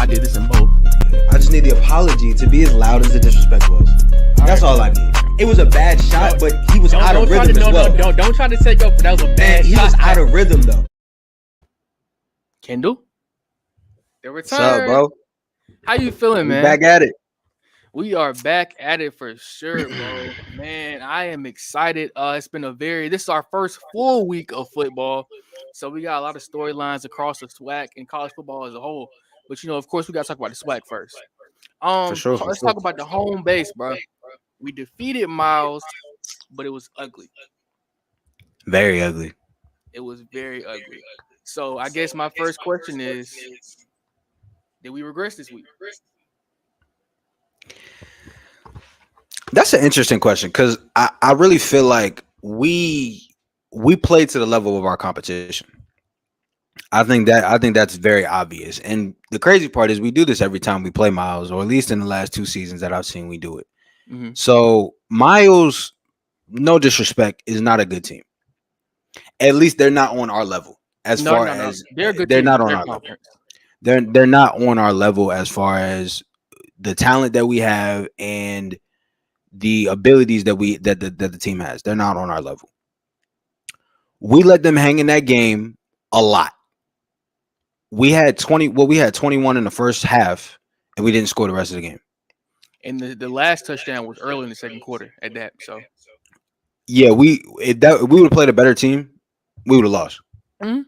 I did this in both. I just need the apology to be as loud as the disrespect was. That's all I need. It was a bad shot, but he was out of rhythm as well. Don't try to take up. That was a bad He shot. was out of rhythm though. Kendall, the return. What's up, bro? How you feeling, man? Back at it. We are back at it for sure, bro. Man, I am excited. It's been this is our first full week of football. So we got a lot of storylines across the SWAC and college football as a whole. But of course, we gotta talk about the SWAC first. For sure. Let's talk about the home base, bro. We defeated Miles, but it was ugly. Very ugly. It was very ugly. So I guess my first question is, did we regress this week? That's an interesting question because I really feel like we played to the level of our competition. I think that's very obvious. And the crazy part is we do this every time we play Miles, or at least in the last 2 seasons that I've seen we do it. Mm-hmm. So Miles, no disrespect, is not a good team. At least they're not on our level. As far as they're a good they're team. not on our level. They're not on our level as far as the talent that we have and the abilities that the team has. They're not on our level. We let them hang in that game a lot. We had 21 in the first half, and we didn't score the rest of the game. And the last touchdown was early in the second quarter at that. So yeah, we would have played a better team, we would have lost. Mm-hmm.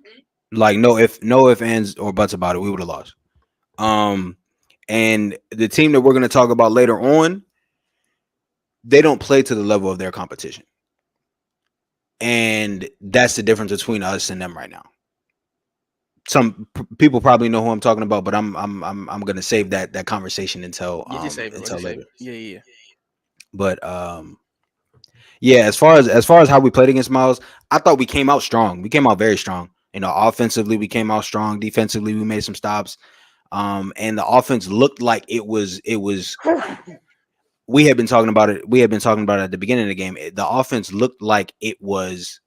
Like no ifs, ands, or buts about it, we would have lost. And the team that we're going to talk about later on, they don't play to the level of their competition. And that's the difference between us and them right now. Some people probably know who I'm talking about, but I'm going to save that conversation until later. Yeah. But yeah, as far as how we played against Miles, I thought we came out strong. We came out very strong. Offensively we came out strong. Defensively we made some stops. And the offense looked like it was we had been talking about it. We had been talking about it at the beginning of the game. The offense looked like it was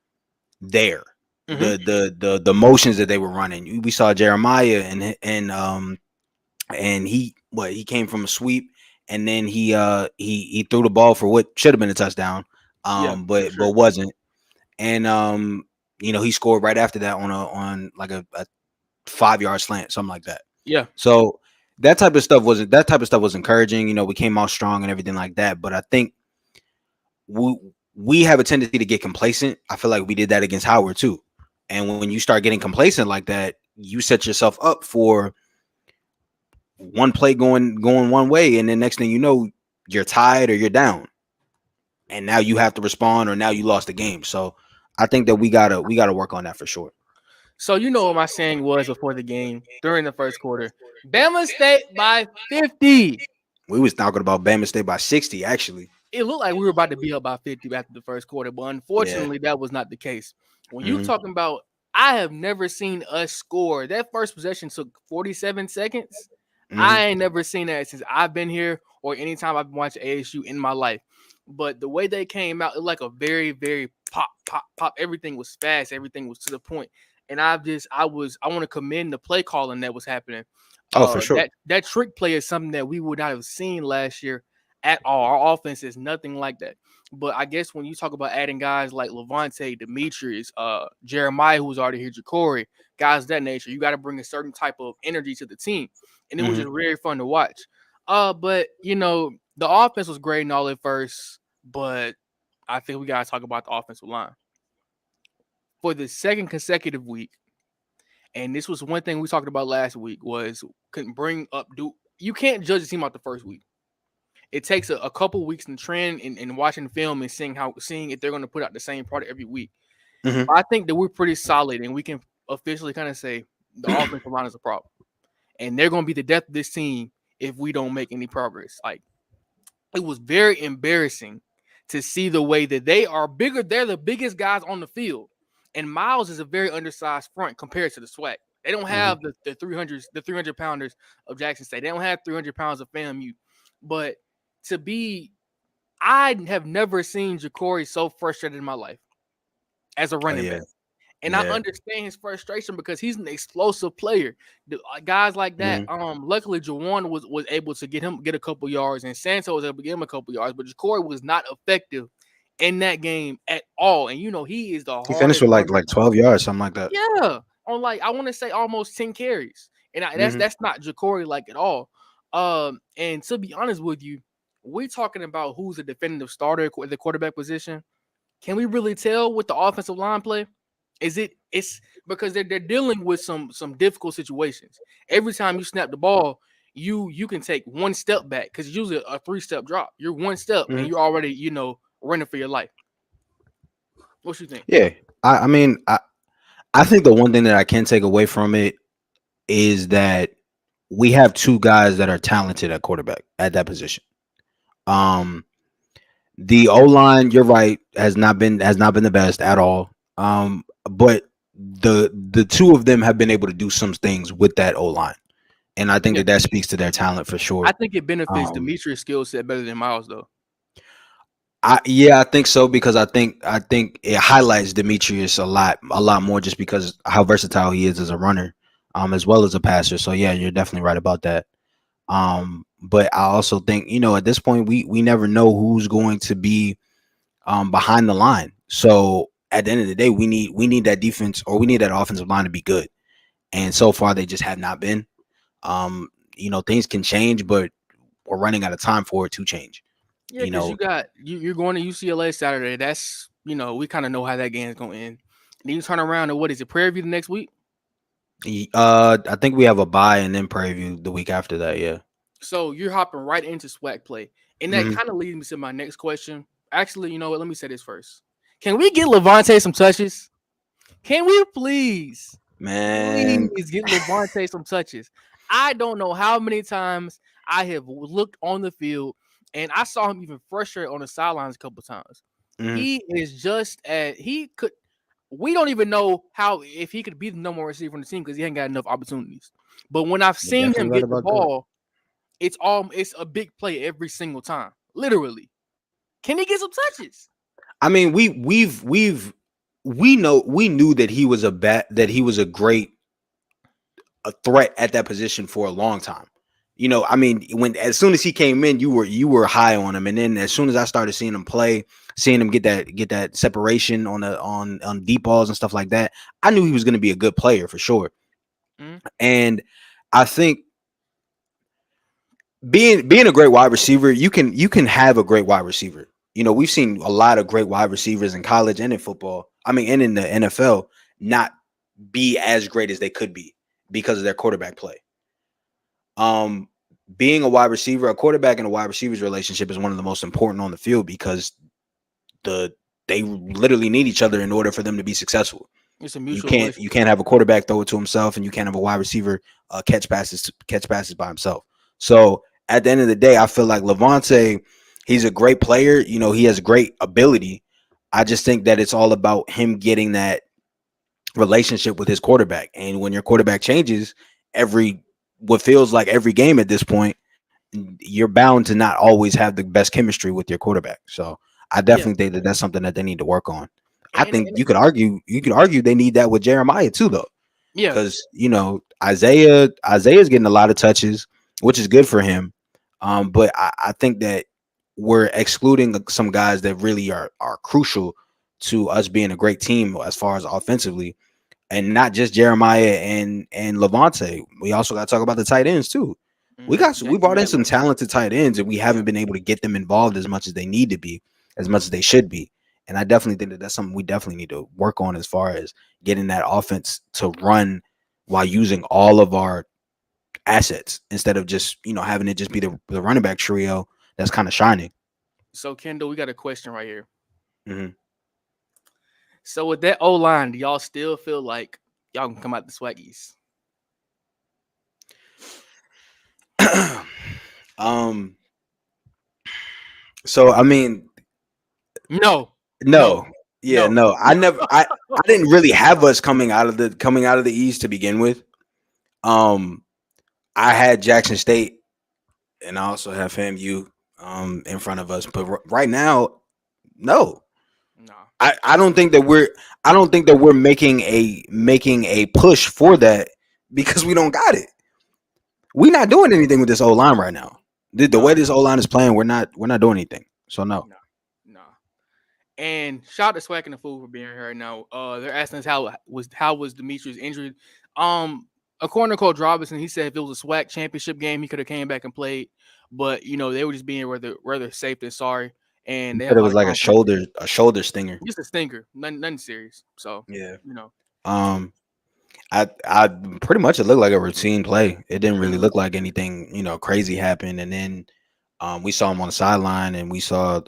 there. Mm-hmm. The motions that they were running. We saw Jeremiah and he came from a sweep, and then he threw the ball for what should have been a touchdown. But wasn't. And he scored right after that on like a 5-yard slant, something like that. Yeah. So that type of stuff was encouraging. We came out strong and everything like that. But I think we have a tendency to get complacent. I feel like we did that against Howard too. And when you start getting complacent like that, you set yourself up for one play going one way, and then next thing you know, you're tied or you're down, and now you have to respond, or now you lost the game. So I think that we gotta work on that for sure. So what my saying was before the game during the first quarter: Bama State by 50. We was talking about Bama State by 60. Actually, it looked like we were about to be up by 50 after the first quarter, but unfortunately, that was not the case. When you're talking about, I have never seen us score. That first possession took 47 seconds. Mm-hmm. I ain't never seen that since I've been here or anytime I've been watching ASU in my life. But the way they came out, it was like a very, very pop. Everything was fast. Everything was to the point. And I want to commend the play calling that was happening. Oh, for sure. That trick play is something that we would not have seen last year at all. Our offense is nothing like that. But I guess when you talk about adding guys like Levante, Demetrius, Jeremiah, who's already here, Ja'Cory, guys of that nature, you got to bring a certain type of energy to the team. And it was just very fun to watch. But, the offense was great and all at first, but I think we got to talk about the offensive line. For the second consecutive week, and this was one thing we talked about last week, was you can't judge a team out the first week. It takes a couple weeks in trend and watching film and seeing if they're going to put out the same product every week. Mm-hmm. I think that we're pretty solid, and we can officially kind of say the offensive line is a problem. And they're going to be the death of this team if we don't make any progress. Like, it was very embarrassing to see the way that they are bigger. They're the biggest guys on the field. And Miles is a very undersized front compared to the SWAC. They don't have the 300 pounders of Jackson State. They don't have 300 pounds of FAMU. But I have never seen Ja'Cory so frustrated in my life as a running back. And I Yeah. understand his frustration because he's an explosive player. Guys like that. Hmm. Luckily Jawan was able to get a couple yards, and Santo was able to get him a couple yards, but Ja'Cory was not effective in that game at all. And he is the He finished hardest with runner. like 12 yards, something like that. Yeah, on like I want to say almost 10 carries, and that's Hmm. that's not Ja'Cory like at all. And to be honest with you, we're talking about who's a definitive starter at the quarterback position. Can we really tell with the offensive line play? It's because they're dealing with some difficult situations. Every time you snap the ball, you can take one step back because it's usually a 3-step drop. You're one step and Hmm. you're already running for your life. What you think? Yeah. I mean, I think the one thing that I can take away from it is that we have two guys that are talented at quarterback at that position. Um, the O line, you're right, has not been the best at all. But the two of them have been able to do some things with that O line, and I think Yeah, that speaks to their talent for I sure. think it benefits Um, Demetrius' skill set better than Miles though. yeah, I think so because I think it highlights Demetrius a lot more just because how versatile he is as a runner, as well as a passer. So yeah, you're definitely right about that. But I also think at this point we never know who's going to be behind the line. So at the end of the day, we need that defense or we need that offensive line to be good. And so far they just have not been. Things can change, but we're running out of time for it to change. Yeah, You because know, you're going to UCLA Saturday. That's we kind of know how that game's going to end. And then you turn around and what is it? Prairie View the next week. I think we have a bye and then preview the week after that. Yeah. So you're hopping right into SWAC play, and that Hmm. kind of leads me to my next question. Actually, you know what? Let me say this first. Can we get Levante some touches? Can we Man, please get Levante some touches? I don't know how many times I have looked on the field and I saw him even frustrated on the sidelines a couple times. mhm. He is just at he could. We don't even know how if he could be the number one receiver on the team because he ain't got enough opportunities. But when I've You're seen definitely him right get the about that. ball, it's a big play every single time. Literally. Can he get some touches? I mean, we knew that he was a great a threat at that position for a long time. I mean, when as soon as he came in, you were high on him, and then as soon as I started seeing him play, seeing him get that separation on deep balls and stuff like that, I knew he was going to be a good player for sure. Mm, And I think being a great wide receiver, you can have a great wide receiver. We've seen a lot of great wide receivers in college and in football. I mean, and in the NFL, not be as great as they could be because of their quarterback play. Um, being a wide receiver, a quarterback and a wide receiver's relationship is one of the most important on the field because the they literally need each other in order for them to be successful. it's a You mutual can't you relationship. can't have a quarterback throw it to himself, and you can't have a wide receiver catch passes by himself. So at the end of the day, I feel like Levante, he's a great player. He has great ability. I just think that it's all about him getting that relationship with his quarterback. And when your quarterback changes every what feels like every game at this point, you're bound to not always have the best chemistry with your quarterback. So I Yeah. definitely think that that's something that they need to work on. I And, think and you could argue they need that with Jeremiah too, though, yeah. because Isaiah's getting a lot of touches, which is good for him. But I think that we're excluding some guys that really are crucial to us being a great team as far as offensively, and not just Jeremiah and Levante. We also got to talk about the tight ends too. We Yankee brought in some Medley. talented tight ends, and we Yeah. haven't been able to get them involved as much as they need to be, as much as they should be. And I definitely think that that's something we definitely need to work on as far as getting that offense to run while using all of our assets instead of just having it just be the running back trio that's kind of shining. So Kendall, we got a question right here. Hmm. So with that O line, do y'all still feel like y'all can come out the swaggies? um. So I mean, No. No. no, yeah, No. no. I didn't really have us coming out of the East to begin with. Um, I had Jackson State, and I also have FAMU in front of us. But right now, no. No. I don't think that we're making a push for that because we don't got it. We're not doing anything with this O line right now. The way No, this O line is playing, we're not doing anything. So no. no, no. And shout out to Swag and the Fool for being here right now. They're asking us how was Demetrius injured. According to Coach Robinson, he said if it was a SWAC championship game, he could have came back and played. But they were just being rather safe than sorry, and He they said have it a lot was of like a confidence. shoulder stinger. Just a stinker, nothing serious. So Yeah. you know, Um. I pretty much it looked like a routine play. It didn't really mhm. look like anything crazy happened. And then we saw him on the sideline, and we saw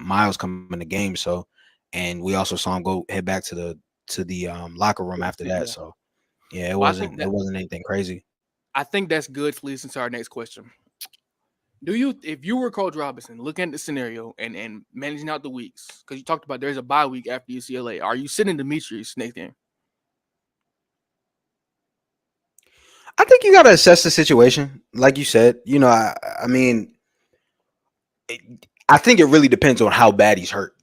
Miles come in the game. So, and we also saw him go head back to the locker room after that. Yeah. So yeah, it Well, wasn't it wasn't anything crazy. I think that's good to lead us into our next question. If you were Coach Robinson, looking at the scenario and managing out the weeks, because you talked about there's a bye week after UCLA, are you sitting Demetrius next game? I think you got to assess the situation, like you said. I mean, I think it really depends on how bad he's hurt.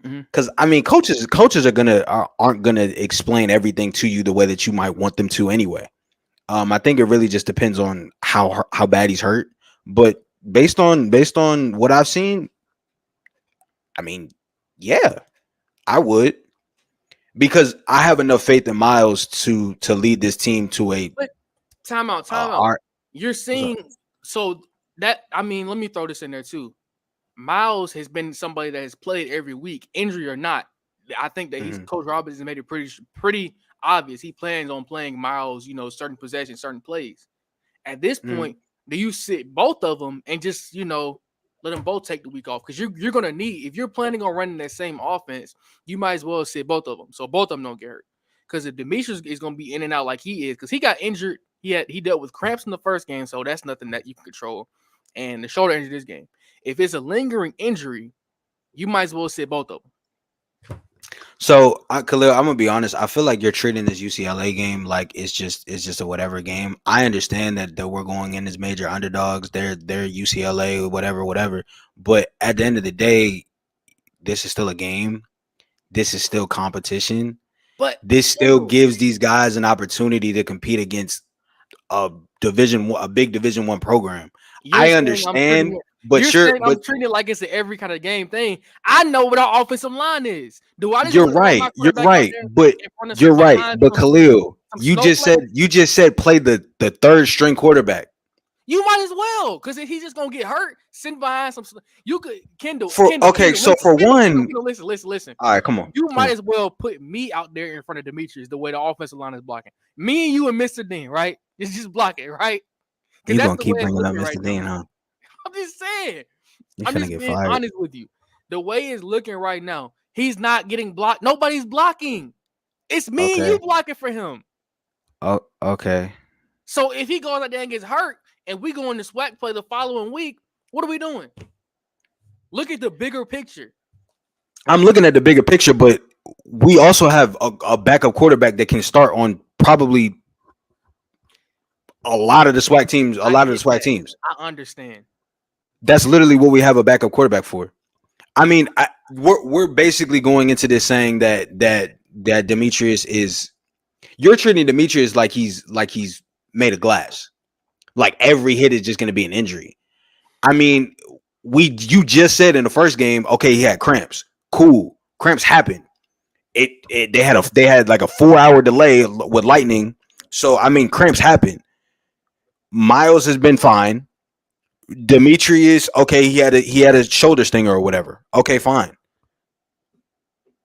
Mm-hmm. Because I mean, coaches aren't gonna explain everything to you the way that you might want them to anyway. I think it really just depends on how bad he's hurt. But based on what I've seen, I mean, yeah, I would because I have enough faith in Miles to lead this team to a But time out, time out. art. You're seeing so that let me throw this in there too. Miles has been somebody that has played every week, injury or not. I think that he's Mhm, Coach Roberts has made it pretty obvious he plans on playing Miles, certain possessions, certain plays. At this mhm. point, do you sit both of them and just let them both take the week off? Because you're gonna need, if you're planning on running that same offense, you might as well sit both of them so both of them don't get hurt. Because if Demetrius is gonna be in and out like he is, because he got injured, he dealt with cramps in the first game, so that's nothing that you can control. And the shoulder injury this game. If it's a lingering injury, you might as well sit both of them. So, Khalil, I'm gonna be honest. I feel like you're treating this UCLA game like it's just a whatever game. I understand that we're going in as major underdogs. They're UCLA, whatever, whatever. But at the end of the day, this is still a game. This is still competition. But This still still, gives these guys an opportunity to compete against a big Division 1 program. You're I saying I'm treating understand, it. but You're saying but I'm treating it like it's an every kind of game thing. I know what our offensive line is. Do I just you're want to run my right. You're quarterback out right. there But in front of you're right. behind But Khalil, some you just said snowflakes? play the third string quarterback. You might as well, because if he's just gonna get hurt, sitting behind some. You could Kendall, For Kendall, okay, Kendall, so listen, for Kendall, Kendall, one, Kendall, listen. all right, come on, You come might on. as well put me out there in front of Demetrius the way the offensive line is blocking. Me and you and Mr. Dean, right? Just block it, right? Because You that's gonna the keep way it's bringing up looking right Mr. now. Dean, huh? I'm just saying. You I'm finna just get being fired. honest with you. The way it's looking right now, he's not getting blocked. Nobody's blocking. It's me and you Okay. blocking for him. Oh, okay. So if he goes out there and gets hurt, and we go into SWAC play the following week, what are we doing? Look at the bigger picture. I'm looking at the bigger picture, but we also have a backup quarterback that can start on probably a lot of the SWAC teams. A I lot of the get SWAC that. teams. I understand. That's literally what we have a backup quarterback for. I mean, we're basically going into this saying that Demetrius is. You're treating Demetrius like he's made of glass. Like every hit is just going to be an injury. I mean, you just said in the first game, okay, he had cramps. Cool, cramps happen. They had like a 4 hour delay with lightning. So I mean, cramps happen. Miles has been fine. Demetrius, okay, he had a shoulder stinger or whatever. Okay, fine.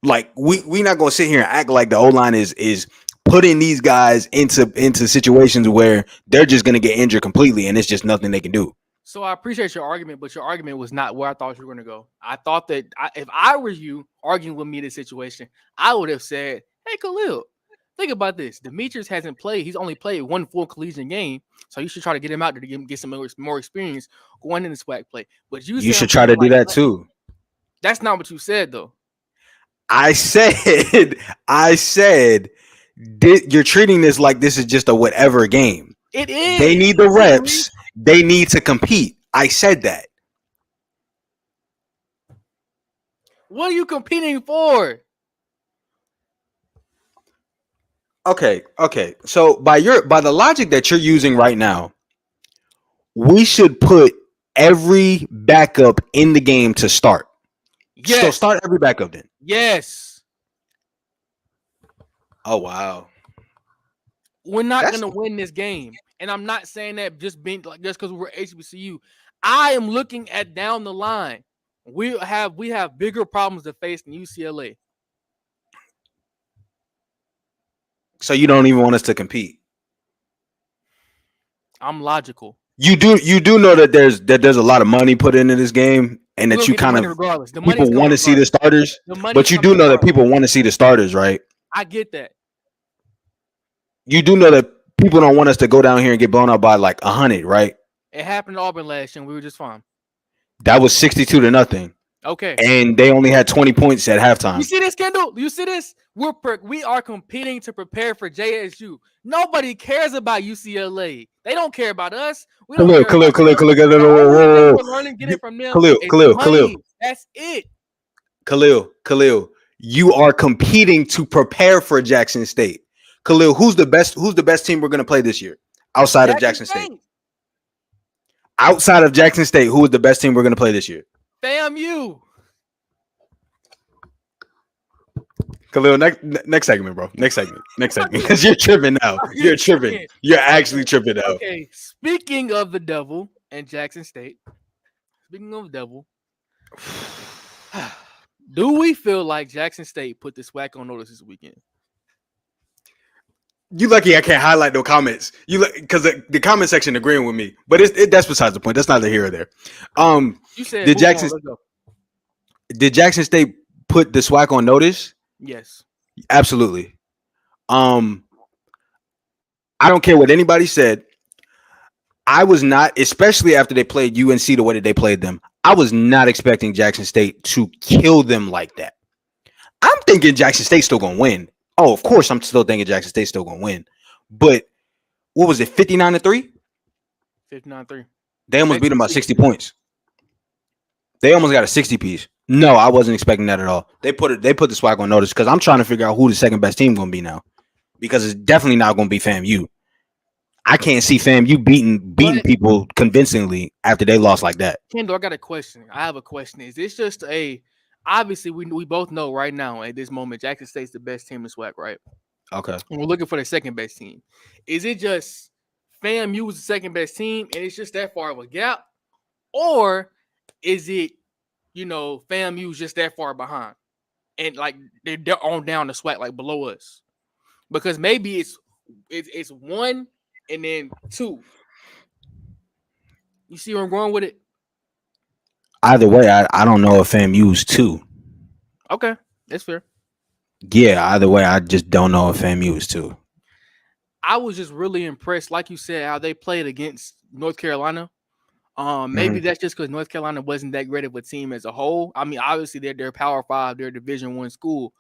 Like we not gonna sit here and act like the O line is putting these guys into situations where they're just gonna get injured completely and it's just nothing they can do. So I appreciate your argument, but your argument was not where I thought you were going to go. I thought that if I were you arguing with me in this situation, I would have said, "Hey, Khalil, think about this. Demetrius hasn't played. He's only played one full collegiate game, so you should try to get him out there to get some more experience going in the SWAC play." But you You say I'm should try treating to it do like that too. that's not what you said though. I said, I said, you're treating this like this is just a whatever game. It They is. need the Do you agree? reps. They need to compete. I said that. What are you competing for? Okay. So by the logic that you're using right now, we should put every backup in the game to start. So Yes. start every backup then. Yes. Oh wow. We're not That's gonna win this game. And I'm not saying that just being like just because we're HBCU. I am looking at down the line. We have bigger problems to face than UCLA. so you don't even want us to compete. I'm logical. You do know that there's a lot of money put into this game and We're that gonna you get the kind money of regardless. The money's people coming want to see the regardless. starters, The money's but you coming do know that regardless. people want to see the starters, right? I get that. You do know that people don't want us to go down here and get blown out by like 100, right? It happened to Auburn last year and we were just fine. That was 62-0, Okay. and they only had 20 points at You halftime. see this, Kendall? You see this? We are competing to prepare for JSU. Nobody cares about UCLA. They don't care about us. We don't Khalil, care Khalil, about Khalil, them. Khalil, Khalil, The whoa, only whoa, thing whoa. we're learning getting from them Khalil, is Khalil, Khalil, money. That's it. Khalil. You are competing to prepare for Jackson State. Khalil, who's the best team we're gonna play this year outside of Jackson Jackson State? State, Outside of Jackson State, who is the best team we're gonna play this year? FAMU. Khalil, next segment, bro. Next segment, because you're tripping now. Are you You're tripping. tripping? You're actually Okay. tripping now. Okay. Speaking of the devil and Jackson State, speaking of the devil, do we feel like Jackson State put the SWAC on notice this weekend? You lucky I can't highlight no comments. You because the comment section agreeing with me, but that's besides the point. That's neither here or there. You said Did move on. Jackson Let's go. did Jackson State put the SWAC on notice? Yes. Absolutely. Um, I don't care what anybody said. I was not, especially after they played UNC the way that they played them. I was not expecting Jackson State to kill them like that. I'm thinking Jackson State's still gonna win. Oh, of course, I'm still thinking Jackson State's still gonna win. But what was it, 59-3? 59-3. They almost beat them by 60 points. They almost got a 60 piece. No, I wasn't expecting that at all. They put the SWAC on notice because I'm trying to figure out who the second best team gonna be now. Because it's definitely not gonna be FAMU. I can't see FAMU beating But people convincingly after they lost like that. Kendall, I got a question. I have a question. Is this just obviously we both know right now at this moment Jackson State's the best team in SWAC, right? Okay. And we're looking for the second best team. Is it just FAMU is the second best team and it's just that far of a gap? Or is it, FAMU's just that far behind? And like they're on down the SWAC like below us? Because maybe it's one and then two. You see where I'm going with it? Either way, I don't know if FAMU's two. Okay, that's fair. Yeah, either way, I just don't know if FAMU is two. I was just really impressed, like you said, how they played against North Carolina. Maybe Mm-hmm. that's just because North Carolina wasn't that great of a team as a whole. I mean, obviously they're Power Five, they're a Division I school,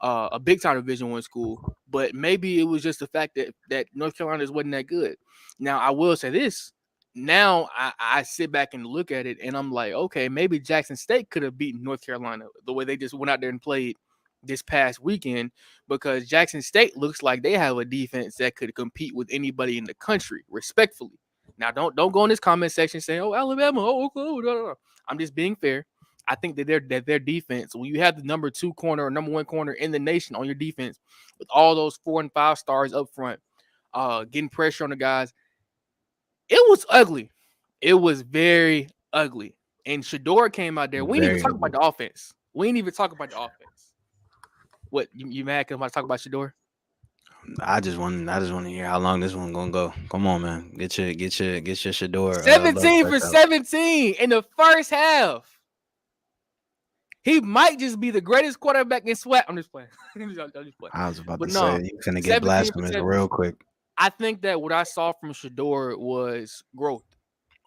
a big time Division I school. But maybe it was just the fact that North Carolina wasn't that good. Now I will say this. Now I sit back and look at it, and I'm like, okay, maybe Jackson State could have beaten North Carolina the way they just went out there and played this past weekend, because Jackson State looks like they have a defense that could compete with anybody in the country, respectfully. Now, don't go in this comment section saying, "Oh, Alabama, oh, Oklahoma." I'm just being fair. I think that their defense, when you have the number 2 corner or number 1 corner in the nation on your defense, with all those 4 and 5 stars up front, getting pressure on the guys, it was ugly. It was very ugly. And Shador came out there. We didn't even Very talk about ugly. the offense. We didn't even talk about the offense. What, you mad because I talk about Shador? I just want to hear how long this one gonna go. Come on, man. Get your Shador love 17 for burst out. 17 in the first half. He might just be the greatest quarterback in SWAC. I'm just playing. I'm just playing. I was about But to no, say you finna get 17 for blasphemous 17. real quick. I think that what I saw from Shador was growth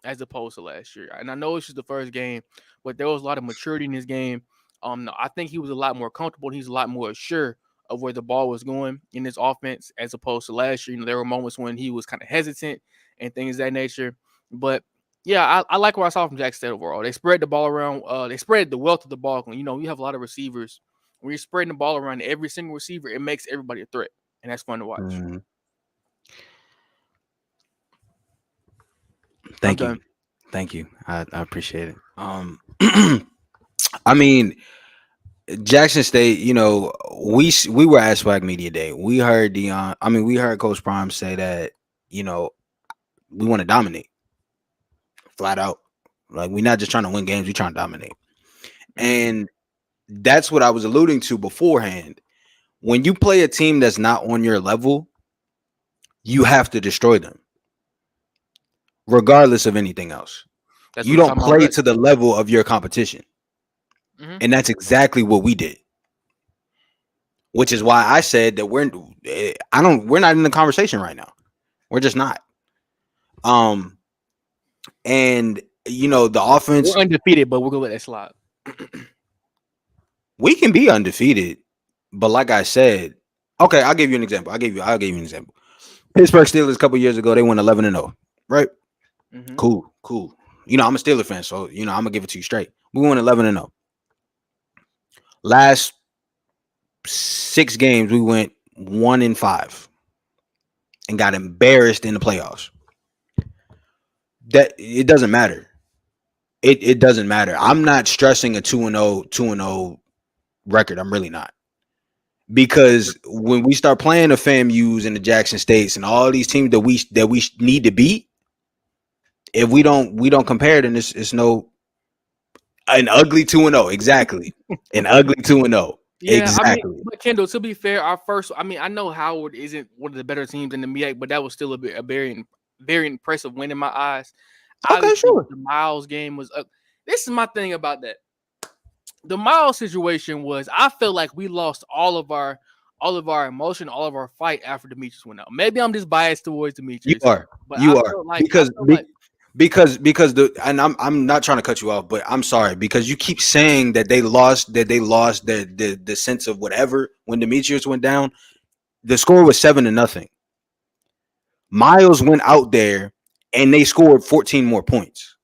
as opposed to last year. And I know it's just the first game, but there was a lot of maturity in his game. I think he was a lot more comfortable. He's a lot more sure of where the ball was going in his offense as opposed to last year. There were moments when he was kind of hesitant and things of that nature. But yeah, I like what I saw from Jack State overall. They spread the ball around. They spread the wealth of the ball. You have a lot of receivers. When you're spreading the ball around every single receiver, it makes everybody a threat. and that's fun to watch. Mhm. I'm Thank you. done. Thank you. I appreciate it. I mean, Jackson State, we were at SWAC Media Day. We heard we heard Coach Prime say that, you know, we want to dominate flat out. Like, we're not just trying to win games, we're trying to dominate. Mm-hmm. And that's what I was alluding to beforehand. When you play a team that's not on your level, you have to destroy them, regardless of anything else. That's what You we were don't talking about play last to the level of your competition. year. And that's exactly what we did. Which is why I said that we're not in the conversation right now. We're just not. Um and the offense, We're undefeated, but we're gonna let that slide. we can be undefeated, but like I said, okay, I'll give you an example. I'll give you an example. Pittsburgh Steelers a couple years ago, they went 11-0, right? Mm-hmm. Cool. I'm a Steeler fan, so I'm gonna give it to you straight. We went 11-0. Last 6 games, we went 1-5 and got embarrassed in the playoffs. That it doesn't matter. It doesn't matter. I'm not stressing a 2-0 record. I'm really not. Because when we start playing the FAMUs and the Jackson States and all these teams that we need to beat, if we don't compare, then it's no an ugly 2-0. Exactly. An ugly 2-0. Yeah, I mean, Exactly. but Kendall, to be fair, our first, I mean, I know Howard isn't one of the better teams in the MEAC, but that was still a very impressive win in my eyes. Okay, Obviously, sure. the Miles game was up. This is my thing about that. The Miles situation was I felt like we lost all of our emotion, all of our fight after Demetrius went out. Maybe I'm just biased towards You Demetrius, are. but You are. I felt like Because and I'm not trying to cut you off, but I'm sorry because you keep saying that they lost the sense of whatever when Demetrius went down. The score was 7-0. Miles went out there and they scored 14 more points.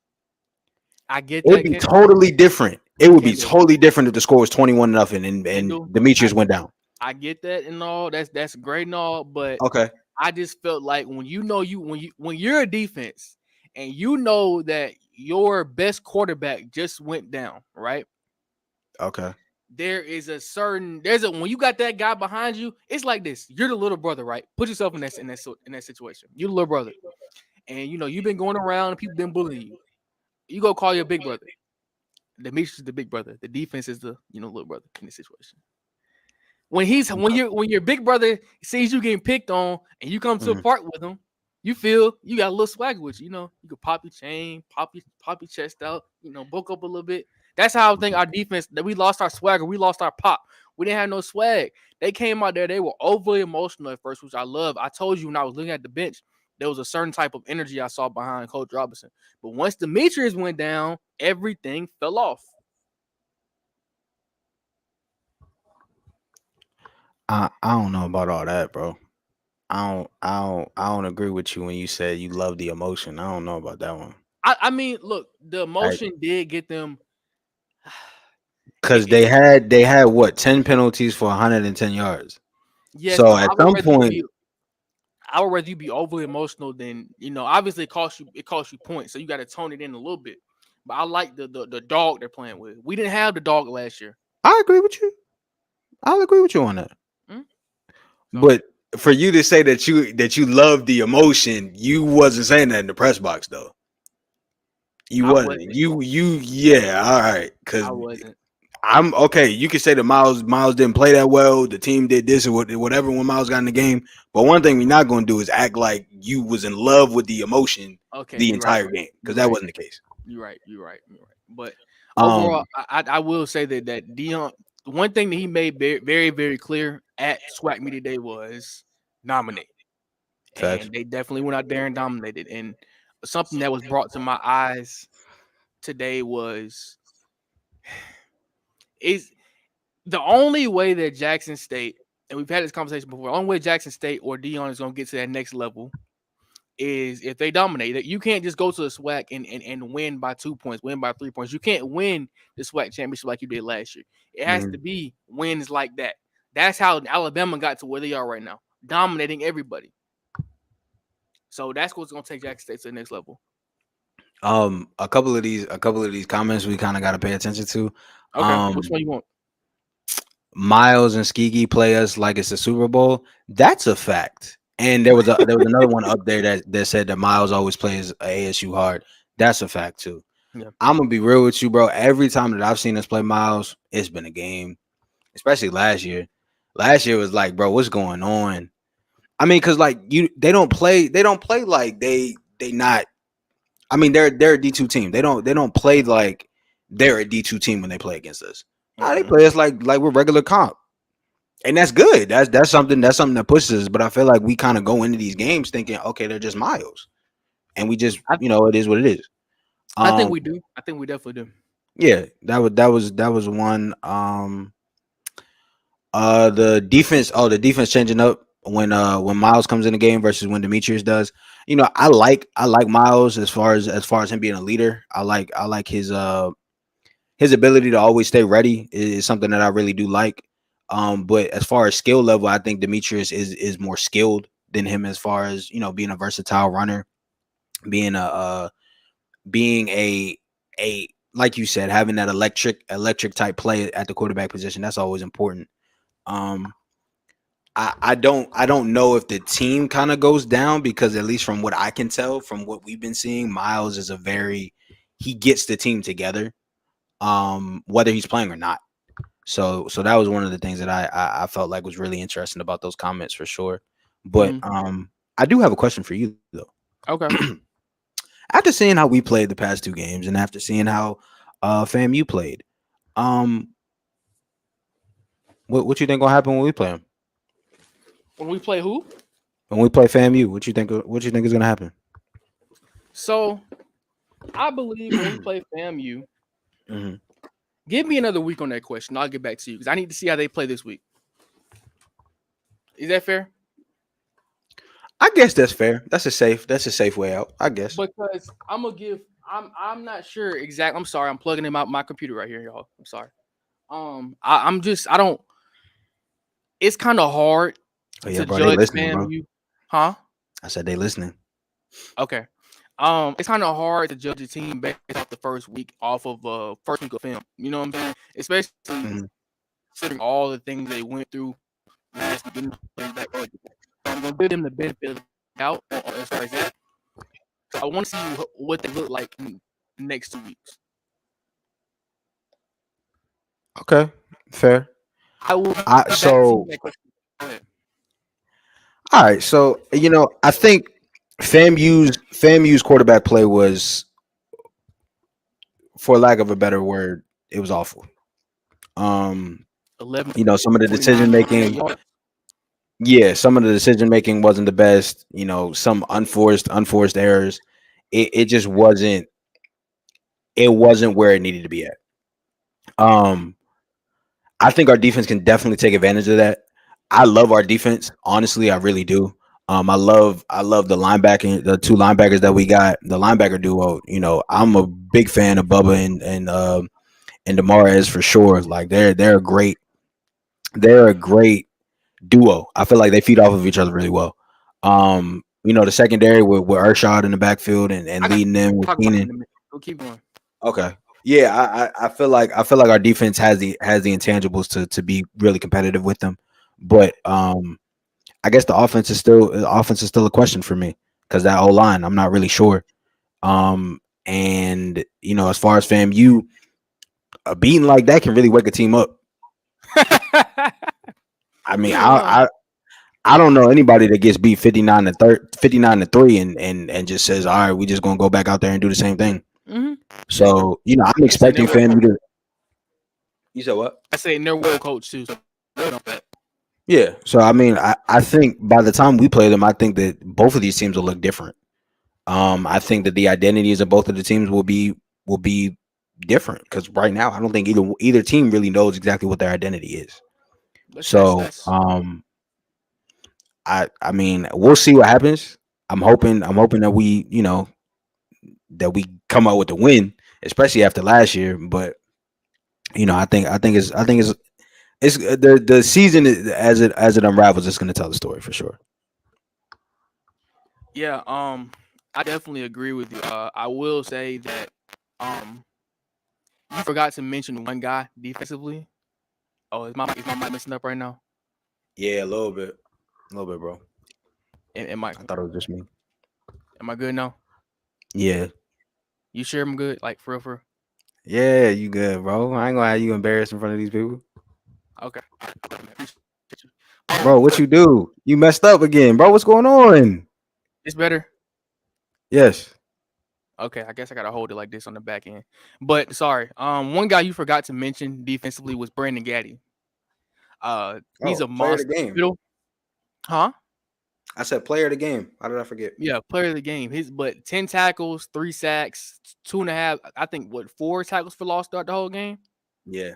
I get It would that, be totally different. It would be Kendall, totally different if the score was 21-0 and Kendall. Demetrius went down. I get that and all. That's great and all, but Okay. I just felt like when you're a defense and you know that your best quarterback just went down, right? Okay. When you got that guy behind you, it's like this. You're the little brother, right? Put yourself in that situation. You're the little brother, and you've been going around and people been bullying you. You go call your big brother. Demetrius is the big brother. The defense is the little brother in this situation. When your big brother sees you getting picked on and you come to a Mhm. park with him, you feel you got a little swag with you. You could pop your chain, pop your chest out, bulk up a little bit. That's how I think our defense that we lost our swagger, we lost our pop. We didn't have no swag. They came out there, they were overly emotional at first, which I love. I told you when I was looking at the bench, there was a certain type of energy I saw behind Coach Robinson. But once Demetrius went down, everything fell off. I don't know about all that, bro. I don't agree with you when you said you love the emotion. I don't know about that one. I mean, look, the Right. emotion did get them. Cause they had what 10 penalties for 110 yards. Yes, So but at some point, I would rather you be overly emotional than obviously it costs you points, so you got to tone it in a little bit. But I like the dog they're playing with. We didn't have the dog last year. I agree with you. I'll agree with you on that. Mm? So But for you to say that you love the emotion, you wasn't saying that in the press box though. You I wasn't. wasn't. You yeah, all right. Cause I wasn't. I'm okay. You can say that Miles didn't play that well. The team did this or whatever when Miles got in the game. But one thing we're not going to do is act like you was in love with the emotion Okay, the you're right. entire game because You're that right. wasn't the case. You're right. You're right. You're right. But overall, Um, I will say that Dion. One thing that he made very very very clear at SWAC Media Day was nominate. Facts. And they definitely went out there and dominated. And something that was brought to my eyes today is the only way that Jackson State, and we've had this conversation before, the only way Jackson State or Dion is going to get to that next level is if they dominate. That you can't just go to the SWAC and win by 2 points, win by 3 points. You can't win the SWAC championship like you did last year. It has to mhm. be wins like that. That's how Alabama got to where they are right now. dominating everybody. So that's what's gonna take Jackson State to the next level. A couple of these comments we kind of got to pay attention to. Okay, which one you want? Miles and Skigi play us like it's a Super Bowl. That's a fact. And there was another one up there that said that Miles always plays ASU hard. That's a fact too. Yeah. I'm gonna be real with you, bro. Every time that I've seen us play Miles, it's been a game. Especially last year. Last year was like, bro, what's going on? I mean, cause like they don't play like they not. I mean, they're a D2 team. They don't play like they're a D2 team when they play against us. Nah, they Mm-hmm. play us like we're regular comp. And that's good. That's something that pushes us. But I feel like we kind of go into these games thinking, okay, they're just Miles. And we just, I, it is what it is. I think Um, we do. I think we definitely do. yeah, that was one. The defense. Oh, the defense changing up when Miles comes in the game versus when Demetrius does. I like Miles as far as him being a leader. I like his ability to always stay ready is something that I really do like. But as far as skill level, I think Demetrius is more skilled than him as far as being a versatile runner, being a like you said, having that electric type play at the quarterback position. That's always important. Um, I don't know if the team kind of goes down because at least from what I can tell from what we've been seeing, Miles is he gets the team together, whether he's playing or not. So that was one of the things that I felt like was really interesting about those comments for sure. But Mm-hmm. I do have a question for you though. Okay. After seeing how we played the past two games and after seeing how FAMU played, um, what you think gonna happen when we play them? When we play who? When we play FAMU, what you think is gonna happen? So I believe when we play FAMU, Hmm. give me another week on that question. I'll get back to you because I need to see how they play this week. Is that fair? I guess that's fair. That's a safe way out. I guess. Because I'm gonna give. I'm not sure exactly. I'm sorry. I'm plugging in my computer right here, y'all. I'm sorry. I'm just. I don't. It's kind of hard Oh yeah, to bro, they judge listening, bro. FAMU, huh? I said they listening. Okay. It's kind of hard to judge a team based off the first week off of first week of film. You know what I'm saying? Especially Hmm. considering all the things they went through last week. Back early. So I'm gonna give them the benefit of the doubt as far as that. So I want to see what they look like in the next 2 weeks. Okay, fair. I will I get back to you so with that question. Go ahead. all right. So I think FAMU's quarterback play was, for lack of a better word, it was awful. Um, 11 some of the 29 decision making, yards. yeah, some of the decision making wasn't the best. Some unforced errors. It just wasn't. It wasn't where it needed to be at. Um, I think our defense can definitely take advantage of that. I love our defense. Honestly, I really do. I love the two linebackers that we got, the linebacker duo. I'm a big fan of Bubba and Demarez for sure. Like they're a great duo. I feel like they feed off of each other really well. The secondary with Urshad in the backfield and I got leading them with to talk about them Keenan. in a minute. We'll keep going. Okay. Yeah, I feel like our defense has the intangibles to be really competitive with them. But I guess the offense is still a question for me because that whole line, I'm not really sure. And as far as FAMU, a beating like that can really wake a team up. I mean, I don't know anybody that gets beat 59-3 and just says, all right, we just gonna go back out there and do the same thing. Mm-hmm. So I'm That's a expecting network FAMU coach. to. You said what? I say they're well coach too. So they know that. Yeah. So I mean, I think by the time we play them, I think that both of these teams will look different. I think that the identities of both of the teams will be different because right now I don't think either team really knows exactly what their identity is. So That's I mean we'll see what happens. I'm hoping that we come out with the win, especially after last year. But I think it's It's the season as it unravels. It's going to tell the story for sure. Yeah, I definitely agree with you. I will say that you forgot to mention one guy defensively. Oh, is my mic messing up right now? Yeah, a little bit, bro. Am I I thought it was just me. am I good now? Yeah, You sure I'm good? Like for real, for real? yeah, you good, bro. I ain't gonna have you embarrassed in front of these people, Okay. Appreciate you. bro. What you do? You messed up again, bro. What's going on? It's better. Yes. Okay, I guess I gotta hold it like this on the back end. But sorry, one guy you forgot to mention defensively was Brandon Gaddy. He's Oh, a player of the monster in the game. middle, huh? I said player of the game. How did I forget? Yeah, player of the game. His but 10 tackles, 3 sacks, 2.5. I think what 4 tackles for loss throughout the whole game. Yeah.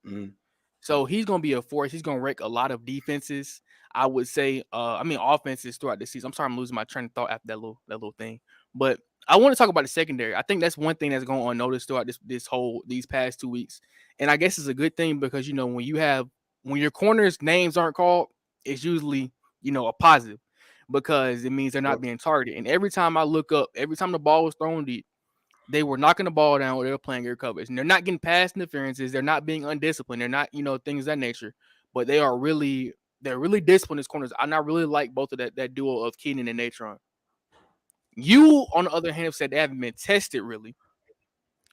Mhm. So he's gonna be a force. He's gonna wreck a lot of defenses. I would say, offenses throughout the season. I'm sorry, I'm losing my train of thought after that little thing. But I want to talk about the secondary. I think that's one thing that's going unnoticed throughout these past 2 weeks. And I guess it's a good thing because when your corners' names aren't called, it's usually a positive because it means they're not Yep. being targeted. And every time I look up, every time the ball was thrown deep, they were knocking the ball down or they were playing air coverage. And they're not getting past interferences. They're not being undisciplined. They're not, things of that nature. But they're really disciplined as corners. I not really like both of that duo of Keenan and Natron. You, on the other hand, have said they haven't been tested really.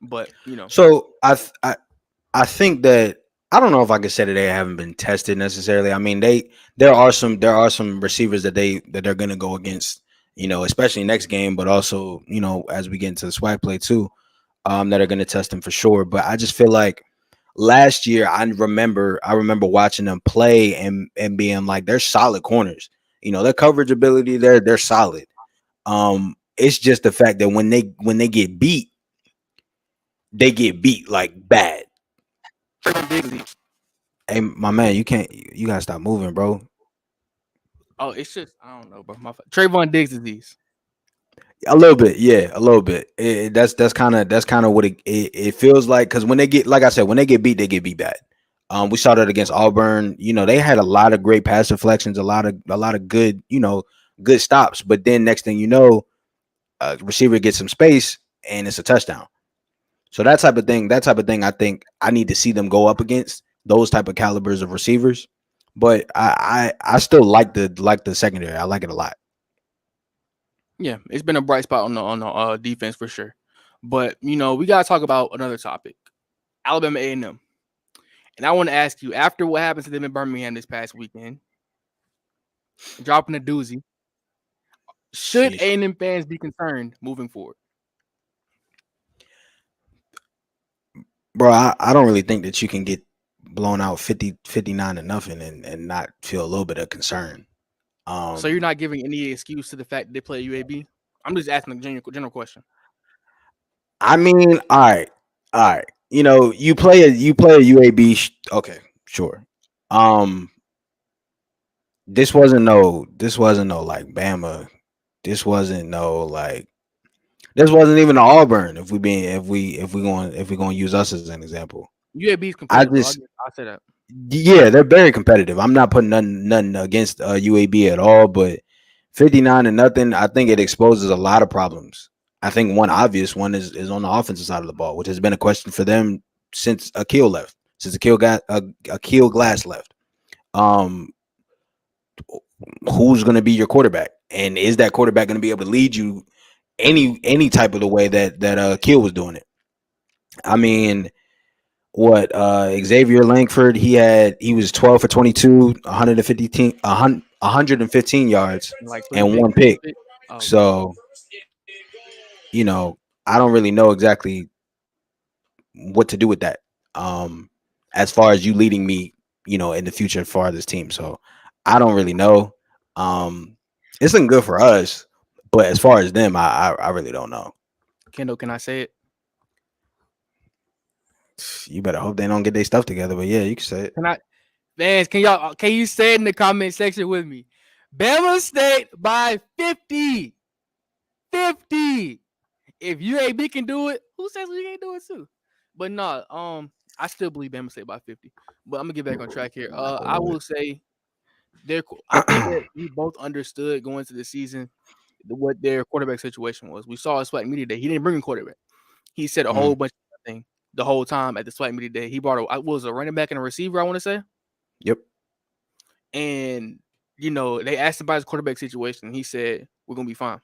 But So I think that I don't know if I could say that they haven't been tested necessarily. I mean, there are some receivers that they're gonna go against, especially next game, but also as we get into the SWAC play too, that are gonna test them for sure. But I just feel like last year I remember watching them play and being like they're solid corners. Their coverage ability they're solid. It's just the fact that when they get beat, they get beat like bad. Trayvon Diggs disease. Hey, my man, you gotta stop moving, bro. Oh, it's just I don't know, bro. Trayvon Diggs disease. A little bit, yeah, a little bit. That's kind of what it feels like because when they get, like I said, when they get beat bad. We saw that against Auburn. They had a lot of great pass deflections, a lot of good, good stops. But then next thing you know, receiver gets some space and it's a touchdown. So that type of thing, I think I need to see them go up against those type of calibers of receivers. But I still like the secondary. I like it a lot. Yeah, it's been a bright spot on the defense for sure. But we gotta talk about another topic. Alabama A&M. And I want to ask you, after what happened to them in Birmingham this past weekend, dropping a doozy, should Sheesh. A&M fans be concerned moving forward? Bro, I don't really think that you can get blown out 50-59 to nothing and not feel a little bit of concern. So you're Um, not giving any excuse to the fact that they play UAB? I'm just asking a general question. I mean, all right. You play a UAB. Okay, sure. Um, this wasn't no like Bama. This wasn't even Auburn. If we going to use us as an example, UAB is I competitive, though. just I'll say that. yeah, they're very competitive. I'm not putting nothing against UAB at all, but 59 to nothing, I think it exposes a lot of problems. I think one obvious one is on the offensive side of the ball, which has been a question for them since Akil left, since Akil Glass left. Um, who's going to be your quarterback, and is that quarterback going to be able to lead you any type of the way that Akil was doing it? I mean, what Xavier Langford he was 12 for 22, 115 yards And like three and picks. one pick. Oh, okay. So, you know, I don't really know exactly what to do with that. As far as you leading me, in the future for this team. So, I don't really know. It's looking good for us, but as far as them, I really don't know. Kendall, can I say it? You better hope they don't get their stuff together. But yeah, you can say it. Can I? Fans, can you say it in the comment section with me? Bama State by 50. 50. If UAB can do it, who says we can't do it too? But no, I still believe Bama State by 50. But I'm gonna get back on track here. I will say I think that we both understood going into the season what their quarterback situation was. We saw a SWAC media day. He didn't bring a quarterback. He said a whole Mhm. bunch of things the whole time at the SWAC media day. He brought a running back and a receiver, I want to say. Yep. And they asked about his quarterback situation. He said, "We're gonna be fine."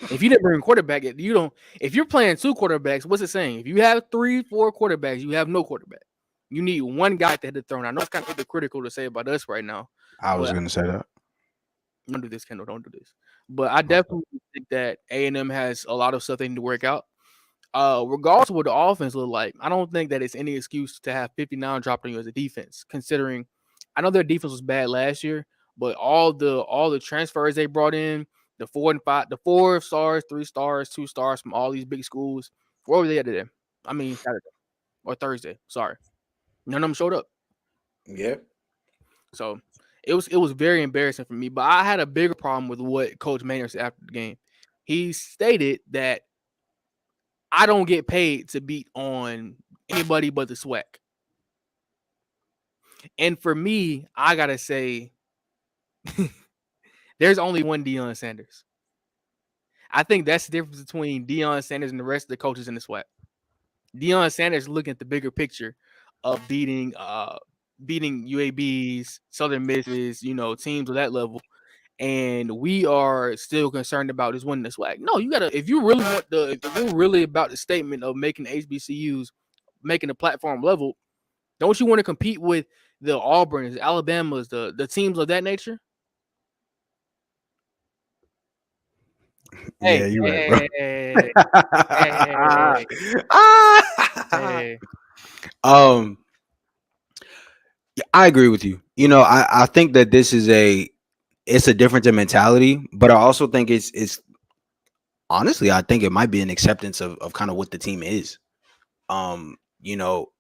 If you didn't bring a quarterback, you don't. If you're playing two quarterbacks, what's it saying? If you have 3, 4 quarterbacks, you have no quarterback. You need one guy to hit the throne. I know it's kind of hypocritical to say about us right now, I was but gonna say that. don't do this, Kendall. Don't do this. But I Okay. definitely think that A&M has a lot of stuff they need to work out. Regardless of what the offense look like, I don't think that it's any excuse to have 59 dropped on you as a defense, considering I know their defense was bad last year, but all the transfers they brought in, the 4 and 5, the 4 stars, 3 stars, 2 stars from all these big schools, where were they at today? I mean Saturday or Thursday. Sorry. None of them showed up. Yeah. So it was very embarrassing for me. But I had a bigger problem with what Coach Maynard said after the game. He stated that I don't get paid to beat on anybody but the SWAC. And for me, I gotta say, there's only one Deion Sanders. I think that's the difference between Deion Sanders and the rest of the coaches in the SWAC. Deion Sanders looking at the bigger picture of beating UABs, Southern Misses, teams of that level. And we are still concerned about just winning the SWAC. No, you gotta if you really want if you're really about the statement of making HBCUs, making the platform level, don't you want to compete with the Auburns, Alabamas, the teams of that nature? Yeah, Hey, you're right, bro. hey, hey, hey, hey. um, yeah, I agree with you. I think that this is it's a difference in mentality, but I also think it's honestly, I think it might be an acceptance of kind of what the team is. Um, you know,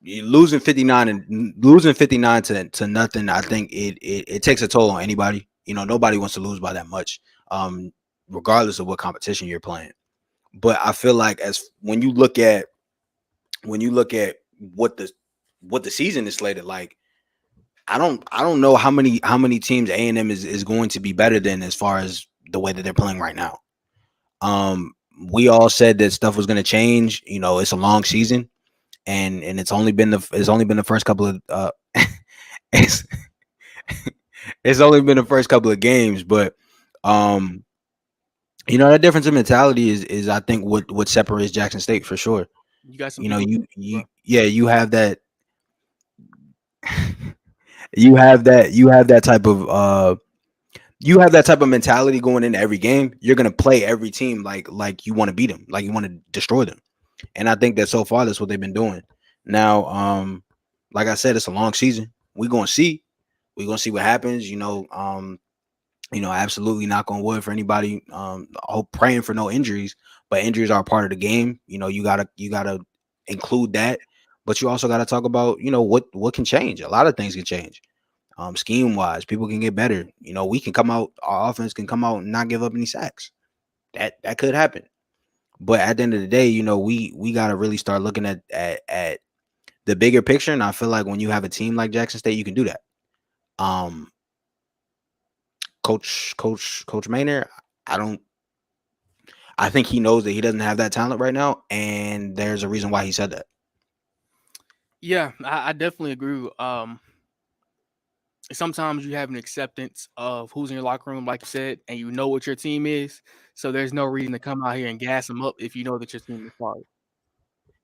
losing 59 and losing 59 to nothing, I think it takes a toll on anybody. Nobody wants to lose by that much, regardless of what competition you're playing. But I feel like as when you look at what the season is slated like, I don't know how many teams A&M is going to be better than as far as the way that they're playing right now. Um, we all said that stuff was going to change. It's a long season, and it's only been the first couple of it's it's only been the first couple of games, but um, that difference in mentality is I think what separates Jackson State for sure. You got some You know, people, you bro. yeah, you have that type of mentality going into every game. You're gonna play every team like you want to beat them, like you want to destroy them. And I think that so far that's what they've been doing. Now, like I said, it's a long season. We're gonna see what happens. Absolutely knock on wood for anybody. Hope praying for no injuries, but injuries are a part of the game. You gotta include that, but you also gotta talk about what can change. A lot of things can change. Scheme wise, people can get better. We can come out. Our offense can come out and not give up any sacks. That could happen. But at the end of the day, we gotta really start looking at the bigger picture. And I feel like when you have a team like Jackson State, you can do that. Um, Coach Maynard, I don't. I think he knows that he doesn't have that talent right now, and there's a reason why he said that. Yeah, I definitely agree. Sometimes you have an acceptance of who's in your locker room, like you said, and you know what your team is. So there's no reason to come out here and gas them up if you know that your team is sorry.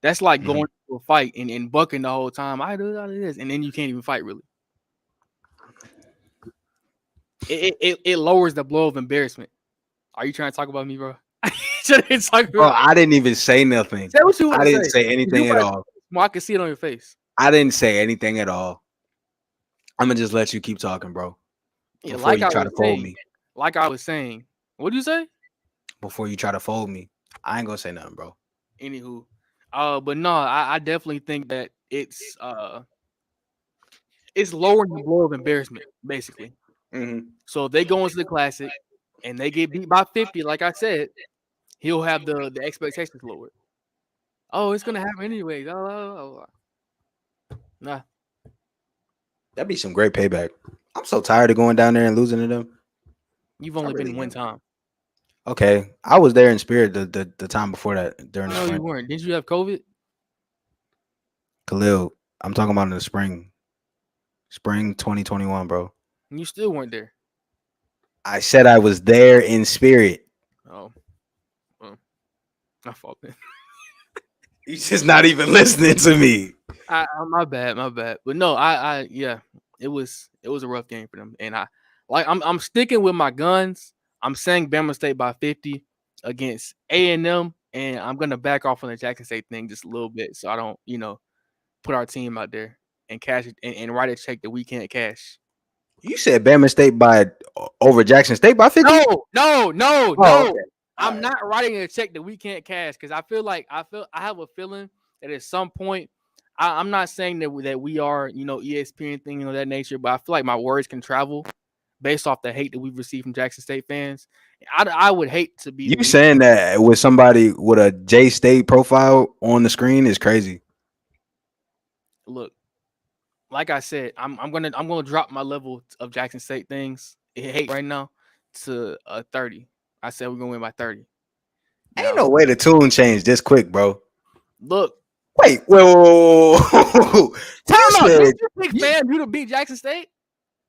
That's like Mhm. going to a fight and bucking the whole time. I do this, and then you can't even fight really. It lowers the blow of embarrassment. Are you trying to talk about me, bro? Trying to talk Bro, about. I didn't even say nothing. Say what you want I to didn't say. say You anything at got, all. I can see it on your face. I didn't say anything at all. I'm gonna just let you keep talking, bro. Yeah, Before like you I try was to fold saying. me. Like I was saying. What do you say? Before you try to fold me, I ain't gonna say nothing, bro. Anywho, but no, I definitely think that it's lowering the blow of embarrassment, basically. Hmm. So if they go into the classic and they get beat by 50, like I said, he'll have the expectations lowered. Oh, it's gonna happen anyways. Nah, That'd be some great payback. I'm so tired of going down there and losing to them. you've I only really been one am. time. Okay, I was there in spirit the time before that during the No, you spring. weren't. Didn't you have COVID? Khalil, I'm talking about in the spring 2021, bro. And you still weren't there. I said I was there in spirit. Oh, well, my fault. Then. You just not even listening to me. My bad, my bad. But no, yeah, it was a rough game for them, and I'm sticking with my guns. I'm saying Bama State by 50 against A&M, and I'm gonna back off on the Jackson State thing just a little bit, so I don't, put our team out there and cash it and write a check that we can't cash. You said Bama State by over Jackson State by 50? No, no, no, Oh, no. okay. All I'm right. not writing a check that we can't cash because I have a feeling that at some point I'm not saying that we are ESPN thing of that nature, but I feel like my words can travel based off the hate that we've received from Jackson State fans. I would hate to be the You lead. saying that with somebody with a J State profile on the screen is crazy. Look, like I said, I'm gonna drop my level of Jackson State things hate right now to 30. I said we're gonna win by 30. Ain't Now, no way the tune changed this quick, bro. look, Wait. You hold on. said Did you pick you, FAMU to beat Jackson State?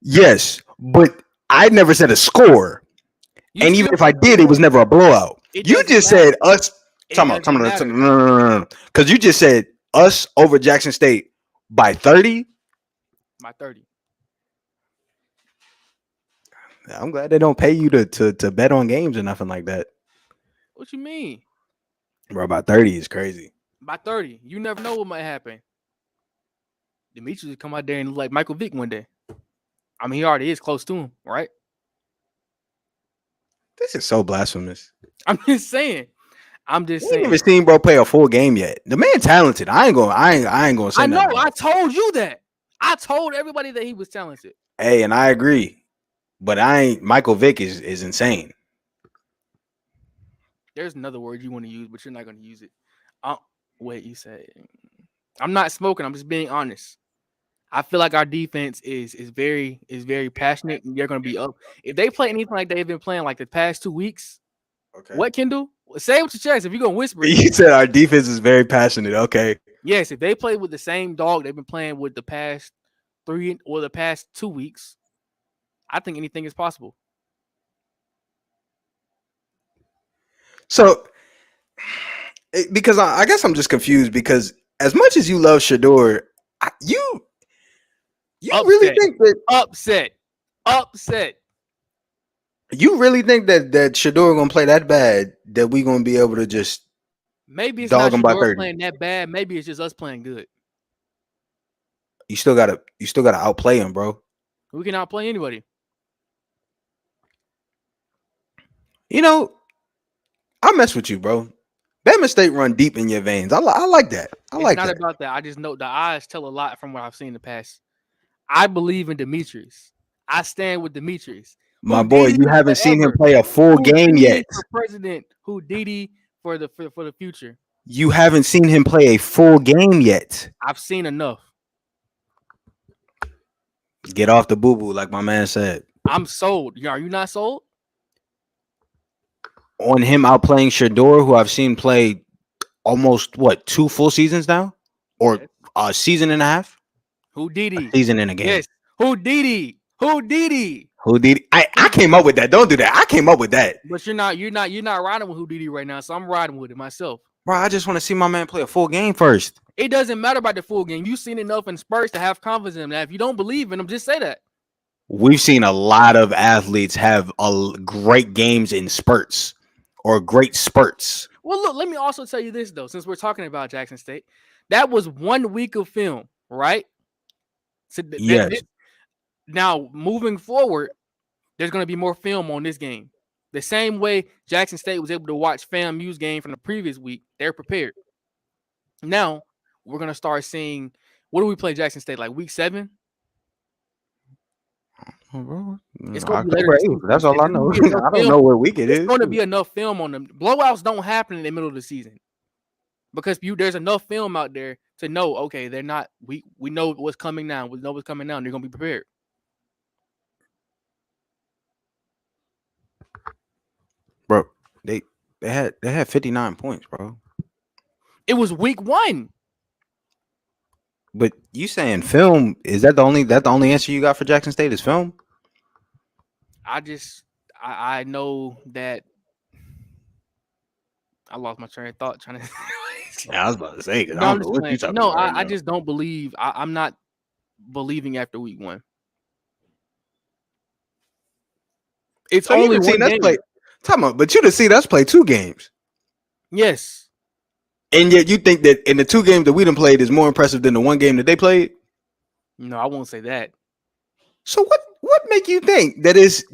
yes, but I never said a score. You And even still if I picked did, it was never a blowout. it You doesn't just matter. said us. It Talking about, doesn't talking about, matter. no. Because you just said us over Jackson State by 30. My 30. I'm glad they don't pay you to bet on games or nothing like that. What you mean? Bro, about 30 is crazy. By 30. You never know what might happen. Demetrius will come out there and look like Michael Vick one day. I mean, he already is close to him, right? This is so blasphemous. I'm just saying. I'm just We ain't saying. even seen bro play a full game yet. The man talented. I ain't gonna say I know. nothing. I told you that. I told everybody that he was talented. Hey, and I agree. But I ain't Michael Vick is insane. There's another word you want to use, but you're not going to use it. Wait, you said I'm not smoking. I'm just being honest. I feel like our defense is very passionate, and they're going to be up. If they play anything like they've been playing like the past 2 weeks, Okay. what Kendall? Say it with your chest. If you're gonna whisper it, You said our defense is very passionate. Okay. yes. If they play with the same dog they've been playing with the past 2 weeks, I think anything is possible. So because I guess I'm just confused because as much as you love Shador, you really Upset, think that upset. that Shador gonna play that bad that we gonna be able to just Maybe it's dog not him by Shador 30? playing that bad. Maybe it's just us playing good. You still gotta outplay him, bro. We can outplay anybody. You know, I mess with you, bro. Bama State run deep in your veins. I like that. I It's like not that. about that. I just know the eyes tell a lot from what I've seen in the past. I believe in Demetrius. I stand with Demetrius. My boy, you Houdini haven't seen him forever. play a full game Houdini yet. for president. Houdini for the future. You haven't seen him play a full game yet. I've seen enough. Get off the boo boo, like my man said. I'm sold. Are you not sold? On him outplaying Shador, who I've seen play almost 2 full seasons now, or Yes. a season and a half, a Houdini. season and a game. Yes. Houdini. Who did? I came up with that. Don't do that. I came up with that, But you're not riding with Houdini right now, so I'm riding with it myself. bro. I just want to see my man play a full game first. It doesn't matter about the full game. You've seen enough in Spurs to have confidence in him. Now, if you don't believe in him, just say that. We've seen a lot of athletes have great games in spurts or great spurts. Well, look, let me also tell you this, though, since we're talking about Jackson State. That was 1 week of film, right? So Yes. now, moving forward, there's going to be more film on this game. The same way Jackson State was able to watch FAMU's game from the previous week, they're prepared. Now, we're going to start seeing, what do we play Jackson State, like week 7? It's going to be later October this 8th. season. That's all I There's know. gonna be enough I don't film. know what week it It's is. going to be enough film on them. Blowouts don't happen in the middle of the season. because there's enough film out there to know. Okay, they're not. We know what's coming now. We know what's coming now. And they're gonna be prepared. Bro, they had 59 points, bro. It was week 1. But you saying film, is that the only answer you got for Jackson State is film? I know that I lost my train of thought trying to. Yeah, I was about to say because No, I I'm don't know just what you playing. talking No, about right I now. just don't believe. I'm not believing after week 1. It's So you only done seen one us play. game. Talking about, but you done seen us play 2 games. Yes. And yet you think that in the 2 games that we done played is more impressive than the 1 game that they played? No, I won't say that. So what make you think that is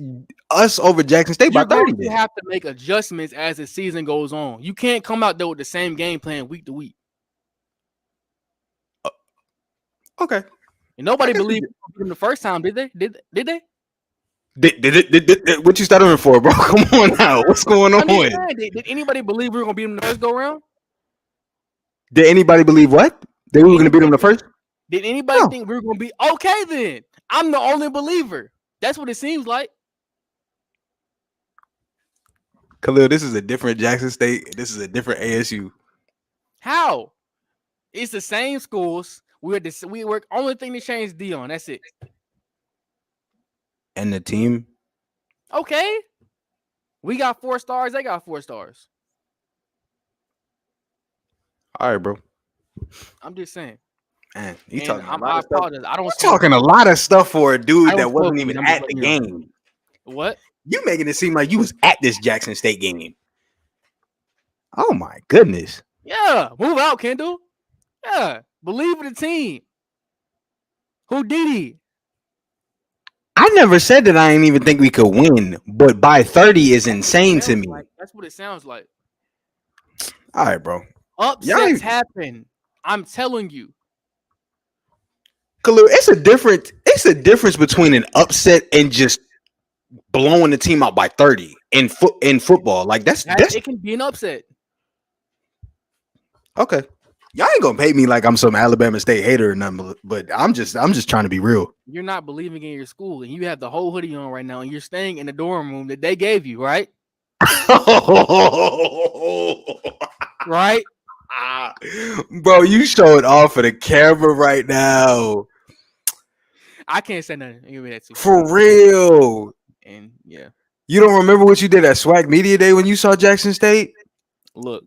us over Jackson State by You're 30 going to then? have to make adjustments as the season goes on. You can't come out there with the same game plan week to week. Okay. And nobody believed them the first time, did they? Did they? What you stuttering for, bro? Come on now. What's going I'm just on? saying, did anybody believe we were going to beat them the first go round? Did anybody believe what? That we were going to beat them the first? Did anybody No. think we were going to be okay then? I'm the only believer. That's what it seems like. Khalil, this is a different Jackson State. This is a different ASU. How? It's the same schools. We work. Only thing that changed Dion. That's it. And the team? Okay. We got 4 stars. They got 4 stars. All right, bro. I'm just saying. Man, you And talking a I lot of stuff. apologize. I don't You smoke. talking a lot of stuff for a I dude don't that wasn't smoke even weed. I'm just at the letting you know. game. What? You making it seem like you was at this Jackson State game. Oh my goodness. Yeah. Move out, Kendall. Yeah. Believe in the team. Houdini. I never said that I didn't even think we could win, but by 30 is insane to me. Like, that's what it sounds like. All right, bro. Upsets happen. I'm telling you. Khalil, it's a difference between an upset and just blowing the team out by 30 in football. Like that's It can be an upset. Okay. Y'all ain't gonna pay me like I'm some Alabama State hater or nothing, but I'm just trying to be real. You're not believing in your school, and you have the whole hoodie on right now, and you're staying in the dorm room that they gave you, right? Right? Bro, you showed off for the camera right now. I can't say nothing. Give me that too. For real. And yeah. You don't remember what you did at SWAC Media Day when you saw Jackson State? Look.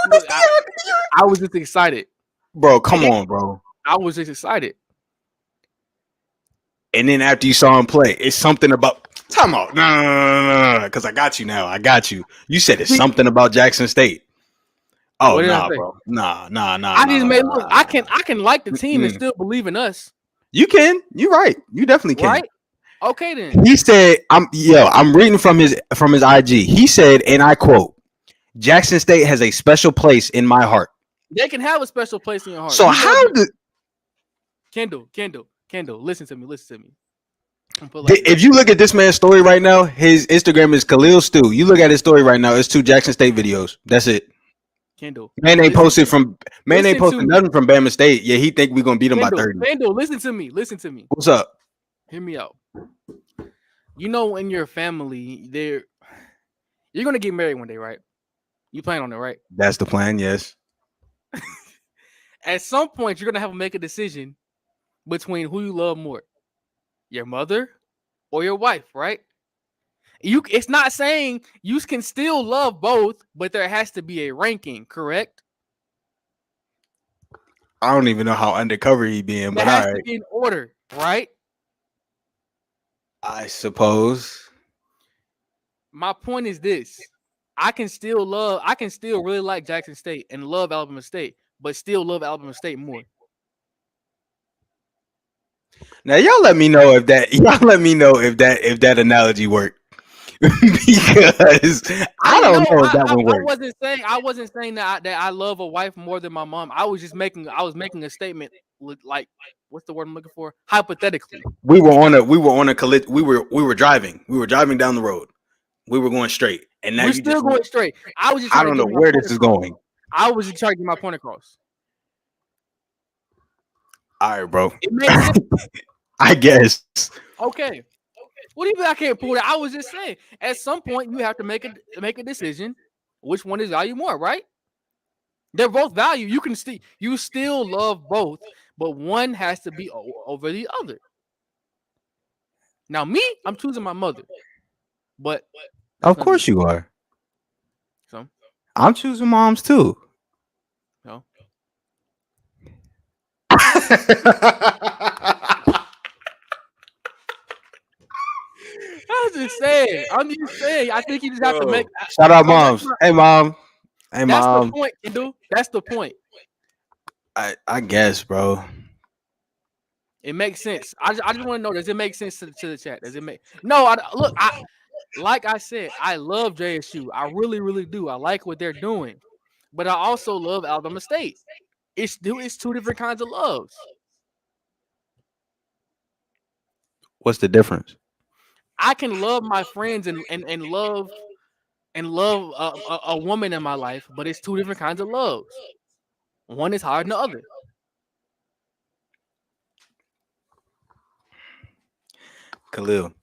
Look, I was just excited. Bro, come on, bro. I was just excited. And then after you saw him play, it's something about time out. No. Because I got you now. I got you. You said it's something about Jackson State. Oh, nah, bro. Nah. I just made look. I can like the team and still believe in us. You can. You're right. You definitely can. Right? Okay then. He said, I'm reading from his IG. He said, and I quote, Jackson State has a special place in my heart. They can have a special place in your heart. So how did Kendall, listen to me. If you look at this man's story right now, his Instagram is Khalil Stew. You look at his story right now, it's 2 Jackson State videos. That's it. Kendall. Man ain't posted nothing from Bama State. Yeah, he think we're gonna beat him by 30. Kendall, listen to me. What's up? Hear me out. You know, in your family, you're gonna get married one day, right? You plan on it, right? That's the plan, yes. At some point, you're gonna have to make a decision between who you love more, your mother or your wife, right? It's not saying you can still love both, but there has to be a ranking, correct? I don't even know how undercover he being, but that has all right. to be in order, right? I suppose. My point is this. I can still really like Jackson State and love Alabama State, but still love Alabama State more. Now y'all let me know if that analogy worked. Because I don't know if that would work. I wasn't saying that I love a wife more than my mom. I was making a statement like, what's the word I'm looking for? Hypothetically. We were driving down the road. We were going straight, and now We're you still just. going straight. I was just I trying to don't get know my where point this is across. going. I was just trying to get my point across. All right, bro. It makes sense. I guess. Okay. What do you mean I can't pull that? I was just saying, at some point you have to make a decision. Which one is value more, right? They're both value. You still love both, but one has to be over the other. Now, me, I'm choosing my mother, but that's Of gonna be course you are. so. I'm choosing moms too. No, I'm just saying. I'm just saying. I think you just have to Bro. make. Shout out Go back to moms. my. Hey mom. Hey That's the mom. point, Kendall. That's the point. I guess, bro. It makes sense. I just want to know: does it make sense to the chat? Does it make? No. Look. Like I said, I love JSU. I really, really do. I like what they're doing, but I also love Alabama State. It's two different kinds of loves. What's the difference? I can love my friends and love a woman in my life, but it's two different kinds of loves. One is higher than the other. Khalil.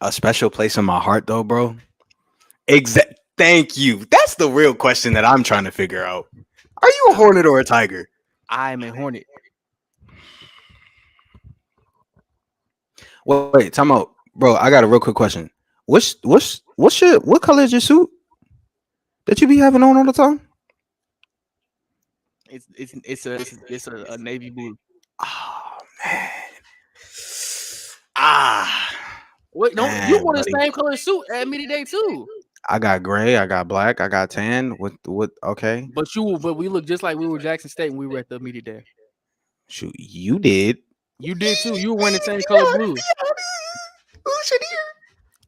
A special place in my heart though, bro. Exact. Thank you. That's the real question that I'm trying to figure out. Are you a hornet or a tiger? I'm a hornet. Wait, time out, bro. I got a real quick question. What color is your suit that you be having on all the time? It's a navy blue. Oh man. Ah Wait, no, you man, wore the buddy. same color suit at me today too. I got gray, I got black, I got tan. What okay. But we look just like we were Jackson State when we were at the media day. Shoot, you did. You did too. You were wearing the same color blue.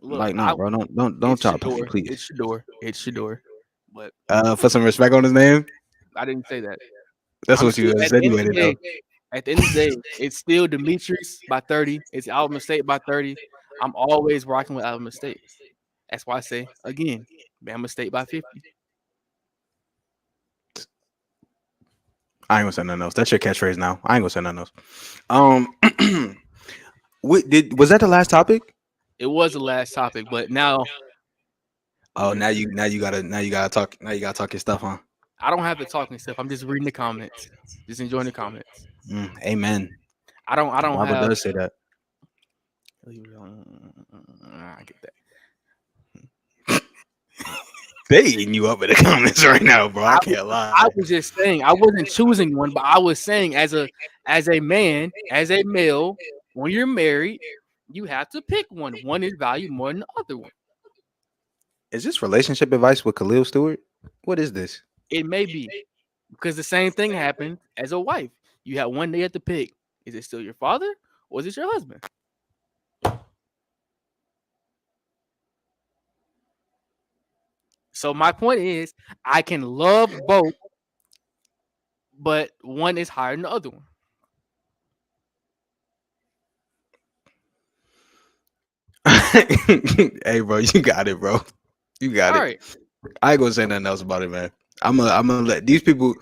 Look, Like, no, bro. Don't it's talk to me, Shador. please. It's Shador. It's Shador. But For some respect on his name. I didn't say that. That's I'm what you still at the end of insinuated the though. day. At the end of the day, it's still Demetrius by 30. It's Alabama State by 30. I'm always rocking with Alabama State. That's why I say again, Bama State by 50. I ain't gonna say nothing else. That's your catchphrase now. I ain't gonna say nothing else. Was that the last topic? It was the last topic, but now Oh, now you gotta talk your stuff, huh? I don't have to talk and stuff. I'm just reading the comments, just enjoying the comments. Amen. I The don't Bible have. does say that. I get that. They eating you up in the comments right now, bro. I can't I lie. was just saying I wasn't choosing one, but I was saying as a man, as a male, when you're married, you have to pick one. One is valued more than the other one. Is this relationship advice with Khalil Stewart? What is this? It may be because the same thing happened as a wife. You have one day at to pick. Is it still your father or is it your husband? So my point is, I can love both, but one is higher than the other one. Hey, bro, you got it, bro. You got All it. right. I ain't gonna say nothing else about it, man. I'm gonna let these people.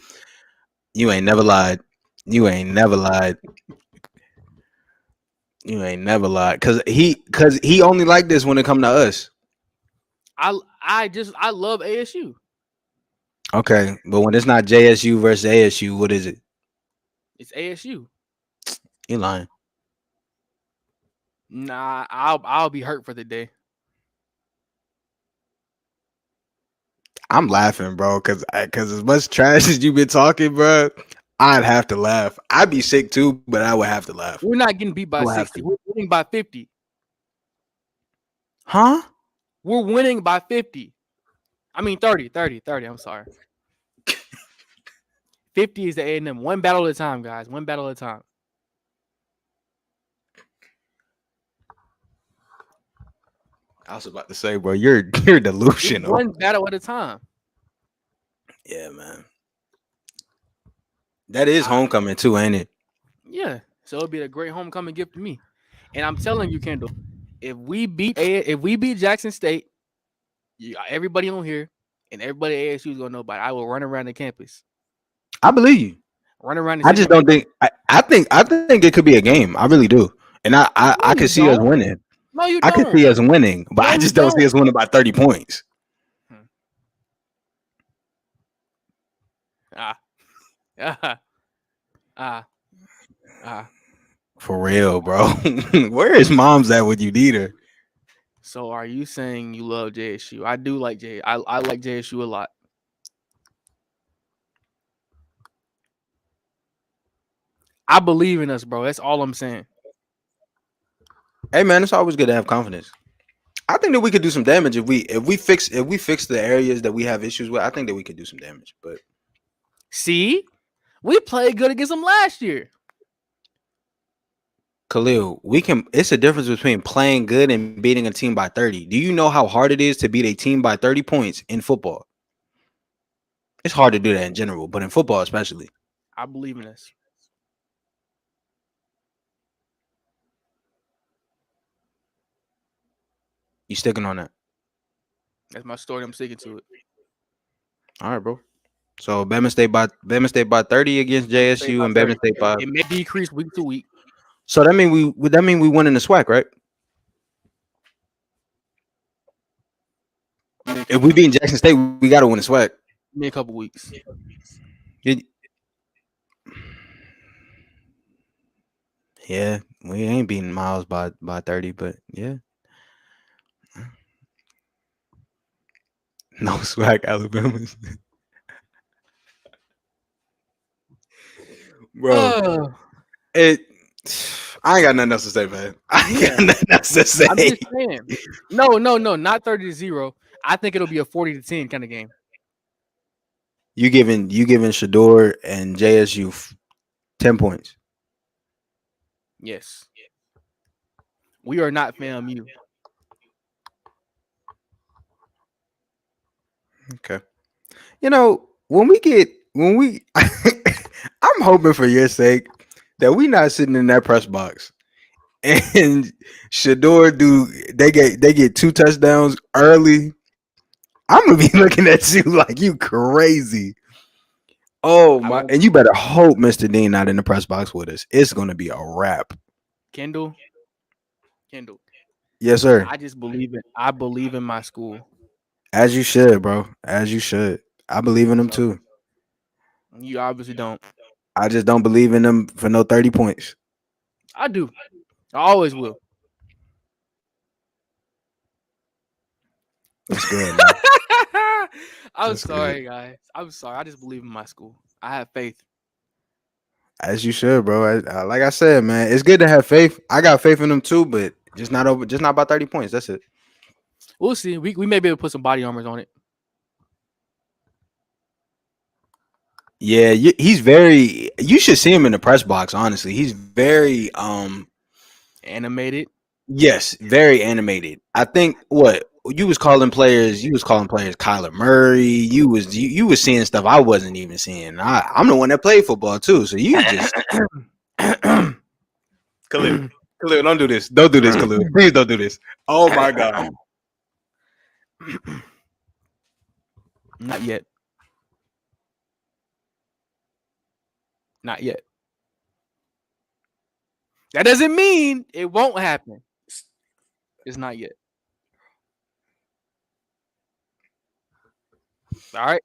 You ain't never lied. You ain't never lied. You ain't never lied. Cause he only like this when it come to us. I love ASU. Okay, but when it's not JSU versus ASU, what is it? It's ASU. You lying? Nah, I'll be hurt for the day. I'm laughing, bro, cause as much trash as you been talking, bro, I'd have to laugh. I'd be sick too, but I would have to laugh. We're not getting beat I by would have 60. to. We're winning by 50. Huh? We're winning by 50. I mean 30. I'm sorry. 50 is the A&M. One battle at a time, guys. One battle at a time. I was about to say, bro, you're It's delusional. one battle at a time. Yeah, man. That is homecoming too, ain't it? Yeah. So it'll be a great homecoming gift to me. And I'm telling you, Kendall, if we beat Jackson State, everybody on here and everybody at ASU is gonna know about it. I will run around the campus, I believe you. run around the I just city. don't think. I think it could be a game. I really do, and I No, could you see us don't. winning. No, you I could don't. see us winning, but No, I you just don't see don't. us winning by 30 points. Hmm. Ah, ah, ah, ah. For real, bro. Where is mom's at when you need her? So, are you saying you love JSU? I do like J. I like JSU a lot. I believe in us, bro. That's all I'm saying. Hey man, it's always good to have confidence. I think that we could do some damage if we fix the areas that we have issues with. I think that we could do some damage. But See, we played good against them last year. Khalil, we can. It's a difference between playing good and beating a team by 30. Do you know how hard it is to beat a team by 30 points in football? It's hard to do that in general, but in football especially. I believe in us. You sticking on that? That's my story. I'm sticking to it. All right, bro. So Bama State by 30 against Bama State JSU by and Bama 30. State by. It may decrease week to week. So that mean we win in the SWAC, right? Give me a If couple we beat weeks. Jackson State, we got to win the SWAC. Give me a couple weeks. It- yeah, we ain't beating Miles by 30, but yeah, no SWAC, Alabama. Bro, Oh, it. I ain't got nothing else to say, man. I ain't yeah. got nothing else to I'm say. just saying. No, not 30-0. I think it'll be a 40-10 kind of game. You giving Shador and JSU 10 points. Yes. We are not FAMU. Okay. When we I'm hoping for your sake that we not sitting in that press box and Shador they get 2 touchdowns early. I'm gonna be looking at you like you crazy. Oh I my! won't. And you better hope Mr. Dean not in the press box with us. It's gonna be a wrap. Kendall. Kendall. Yes, sir. I believe in my school. As you should, bro. As you should. I believe in them So too. you obviously don't. I just don't believe in them for no 30 points. I do. I always will. That's good, man. I'm That's good. sorry, guys. I'm sorry. I just believe in my school. I have faith. As you should, bro. Like I said, man, it's good to have faith. I got faith in them too, but just not about 30 points. That's it. We'll see. We may be able to put some body armors on it. Yeah, he's very. You should see him in the press box. Honestly, he's very. Animated. Yes, very animated. I think what you was calling players. You was calling players Kyler Murray. You was seeing stuff I wasn't even seeing. I'm the one that played football too. So you just Khalil. Khalil, don't do this. Don't do this, Khalil. Please don't do this. Oh my god. Not yet. Not yet. That doesn't mean it won't happen. It's not yet. All right.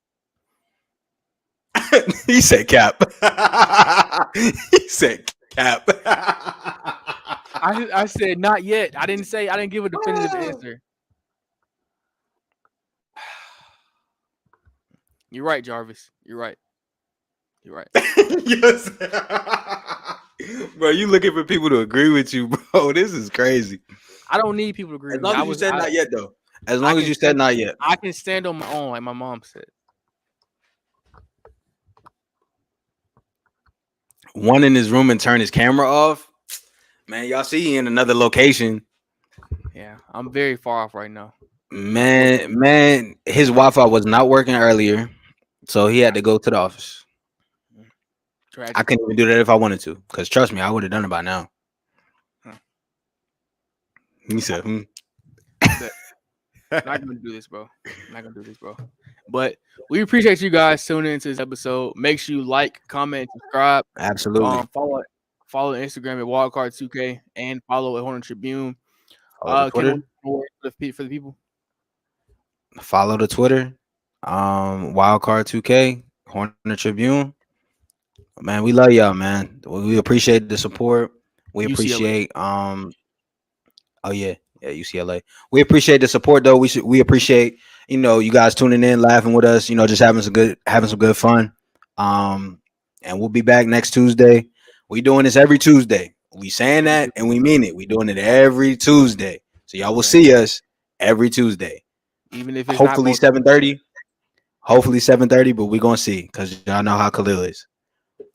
He said cap. He said cap. I said not yet. I didn't give a definitive answer. You're right, Jarvis. You're right. You're right. Yes. Bro, you looking for people to agree with you, bro. This is crazy. I don't need people to agree As with me. long as you said not yet, though. As long I as you can said not yet. I can stand on my own, like my mom said. One in his room and turn his camera off. Man, y'all see he in another location. Yeah, I'm very far off right now. Man, his Wi-Fi was not working earlier, so he had to go to the office. Tragic. I couldn't even do that if I wanted to, because trust me, I would have done it by now. Huh. He said, Bet. Not gonna do this, bro. Not gonna do this, bro. But we appreciate you guys tuning into this episode. Make sure you like, comment, subscribe. Absolutely. Follow Instagram at Wildcard2K and follow at Hornet Tribune. Follow the Ken, Twitter. for the people. Follow the Twitter. Wildcard2K, Hornet Tribune. Man, we love y'all, man. We appreciate the support. We UCLA. appreciate oh yeah, UCLA. We appreciate the support though. We appreciate, you guys tuning in, laughing with us, just having some good fun. And we'll be back next Tuesday. We doing this every Tuesday. We saying that and we mean it. We doing it every Tuesday. So y'all will see us every Tuesday. Even if it's Hopefully 7:30. Hopefully 7:30, but we gonna see because y'all know how Khalil is.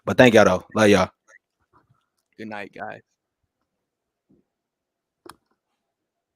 But thank y'all though. Love y'all. Good night, guys.